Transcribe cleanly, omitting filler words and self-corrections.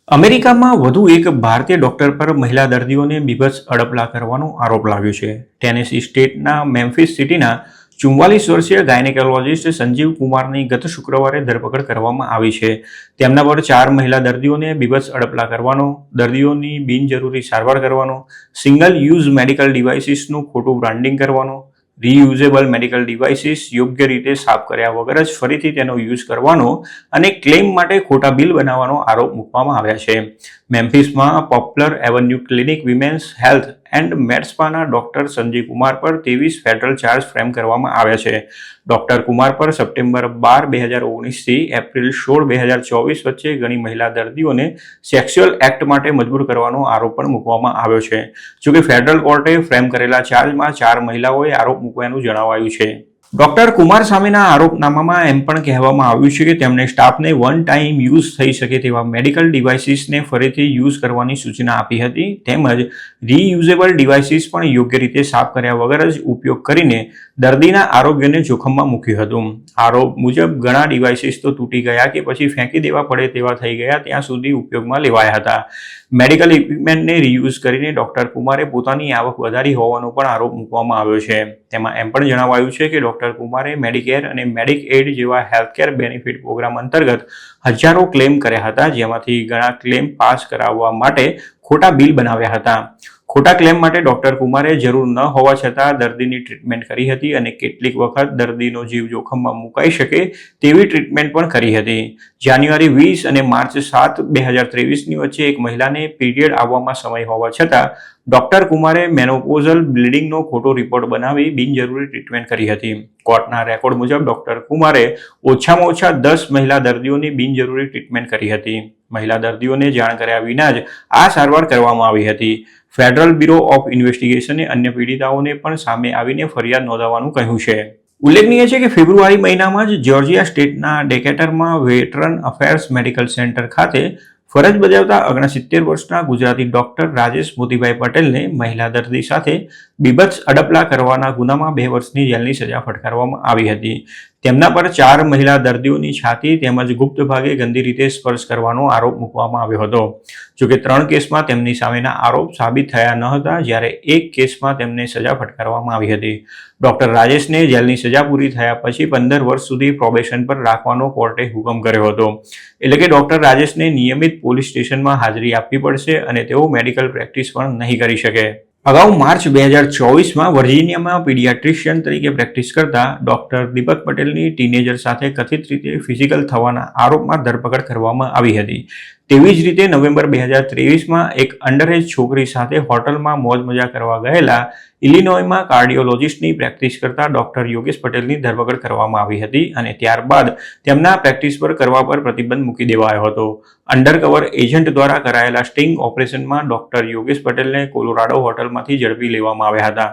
અમેરિકામાં વધુ એક ભારતીય ડોક્ટર પર મહિલા દર્દીઓને બીભત્સ અડપલા કરવાનો આરોપ લાગ્યો છે. ટેનેસી સ્ટેટના મેમ્ફિસ સિટીના 44 વર્ષીય ગાયનેકોલોજિસ્ટ સંજીવ કુમારની ગત શુક્રવારે ધરપકડ કરવામાં આવી છે. તેમના પર 4 મહિલા દર્દીઓને બીભત્સ અડપલા કરવાનો, દર્દીઓની બિનજરૂરી સારવાર કરવાનો, સિંગલ યુઝ મેડિકલ ડિવાઇસીસનું ખોટું બ્રાન્ડિંગ કરવાનો, રીયુઝેબલ મેડિકલ ડિવાઇસીસ યોગ્ય રીતે સાફ કર્યા વગર જ ફરીથી તેનો યુઝ કરવાનો અને ક્લેમ માટે ખોટા બિલ બનાવવાનો આરોપ મૂકવામાં આવ્યા છે. મેમ્ફિસમાં popular avenue clinic women's health and મેડસ્પાના ડોક્ટર સંજીવ કુમાર પર 23 ફેડરલ ચાર્જ ફ્રેમ કરવામાં આવ્યા છે. ડોક્ટર કુમાર પર સપ્ટેમ્બર 12, 2019થી એપ્રિલ 16, 2024 વચ્ચે ઘણી મહિલા દર્દીઓને સેક્સ્યુઅલ એક્ટ માટે મજબૂર કરવાનો આરોપ પણ મૂકવામાં આવ્યો છે. જોકે ફેડરલ કોર્ટે ફ્રેમ કરેલા ચાર્જમાં 4 મહિલાઓએ આરોપ મૂકવાનું જણાવાયું છે. ડોક્ટર કુમાર સામેના આરોપનામામાં એમ પણ કહેવામાં આવ્યું છે કે તેમણે સ્ટાફને વન ટાઈમ યુઝ થઈ શકે તેવા મેડિકલ ડિવાઇસીસને ફરીથી યુઝ કરવાની સૂચના આપી હતી, તેમજ રીયુઝેબલ ડિવાઇસીસ પણ યોગ્ય રીતે સાફ કર્યા વગર જ ઉપયોગ કરીને દર્દીના આરોગ્યને જોખમમાં મૂક્યું હતું. આરોપ મુજબ ઘણા ડિવાઇસીસ તો તૂટી ગયા કે પછી ફેંકી દેવા પડે તેવા થઈ ગયા ત્યાં સુધી ઉપયોગમાં લેવાયા હતા. મેડિકલ ઇક્વિપમેન્ટને રીયુઝ કરીને ડોક્ટર કુમારે પોતાની આવક વધારી હોવાનો પણ આરોપ મૂકવામાં આવ્યો છે. તેમાં એમ પણ જણાવાયું છે કે ડોક્ટર કુમારે મેડિકેર અને મેડિકએડ જેવા હેલ્થકેર બેનિફિટ પ્રોગ્રામ અંતર્ગત હજારો ક્લેમ કર્યા હતા, જેમાંથી ઘણા ક્લેમ પાસ કરાવવા માટે ખોટા બિલ બનાવ્યા હતા. ખોટા ક્લેમ માટે ડોક્ટર કુમારે જરૂર ન હોવા છતાં દર્દીની ટ્રીટમેન્ટ કરી હતી અને કેટલીક વખત દર્દીનો જીવ જોખમમાં મુકાઈ શકે તેવી ટ્રીટમેન્ટ પણ કરી હતી. જાન્યુઆરી 20 અને માર્ચ 7, 2023ની વચ્ચે એક મહિલાને પીરિયડ આવવામાં સમય હોવા છતાં ડોક્ટર કુમારે મેનોપોઝલ બ્લીડિંગનો ખોટો રિપોર્ટ બનાવી બિનજરૂરી ટ્રીટમેન્ટ કરી હતી. કોર્ટના રેકોર્ડ મુજબ ડોક્ટર કુમારે ઓછામાં ઓછા 10 મહિલા દર્દીઓની બિનજરૂરી ટ્રીટમેન્ટ કરી હતી. મહિલા દર્દીઓને જાણ કર્યા વિના જ આ સારવાર કરવામાં આવી હતી. ફેડરલ બ્યુરો ઓફ ઇન્વેસ્ટિગેશને અન્ય પીડિતાઓને પણ સામે આવીને ફરિયાદ નોંધાવવાનું કહ્યું છે. ઉલ્લેખનીય છે કે ફેબ્રુઆરી મહિનામાં જ જ્યોર્જિયા સ્ટેટના ડેકેટરમાં વેટરન અફેર્સ મેડિકલ સેન્ટર ખાતે ફરજ બજાવતા 69 વર્ષના ગુજરાતી ડોક્ટર રાજેશ મોતીભાઈ પટેલને મહિલા દર્દી સાથે બીભત્સ અડપલા કરવાના ગુનામાં 2 વર્ષની જેલની સજા ફટકારવામાં આવી હતી. તેમના પર 4 મહિલા દર્દીઓની છાતી તેમજ ગુપ્ત ભાગે ગંદી રીતે સ્પર્શ કરવાનો આરોપ મૂકવામાં આવ્યો હતો. જોકે 3 કેસમાં તેમની સામેના આરોપ સાબિત થયા ન હતા, જ્યારે એક કેસમાં તેમને સજા ફટકારવામાં આવી હતી. ડોક્ટર રાજેશને જેલની સજા પૂરી થયા પછી 15 વર્ષ સુધી પ્રોબેશન પર રાખવાનો કોર્ટે હુકમ કર્યો હતો. એટલે કે ડોક્ટર રાજેશને નિયમિત પોલીસ સ્ટેશનમાં હાજરી આપવી પડશે અને તેઓ મેડિકલ પ્રેક્ટિસ પણ નહીં કરી શકે. અગાઉ માર્ચ 2024માં વર્જિનિયામાં પીડિયાટ્રિશિયન તરીકે પ્રેક્ટિસ કરતા ડોક્ટર દીપક પટેલની ટીનેજર સાથે કથિત રીતે ફિઝિકલ થવાના આરોપમાં ધરપકડ કરવામાં આવી હતી. તેવી જ રીતે નવેમ્બર 2023માં એક અંડરએજ છોકરી સાથે હોટલમાં મોજ મજા કરવા ગયેલા ઇલિનોયમાં કાર્ડિયોલોજિસ્ટની પ્રેક્ટિસ કરતા ડોક્ટર યોગેશ પટેલની ધરપકડ કરવામાં આવી હતી અને ત્યારબાદ તેમના પ્રેક્ટિસ પર કરવા પર પ્રતિબંધ મૂકી દેવાયો હતો. અંડરકવર એજન્ટ દ્વારા કરાયેલા સ્ટિંગ ઓપરેશનમાં ડોક્ટર યોગેશ પટેલને કોલોરાડો હોટલમાંથી ઝડપી લેવામાં આવ્યા હતા.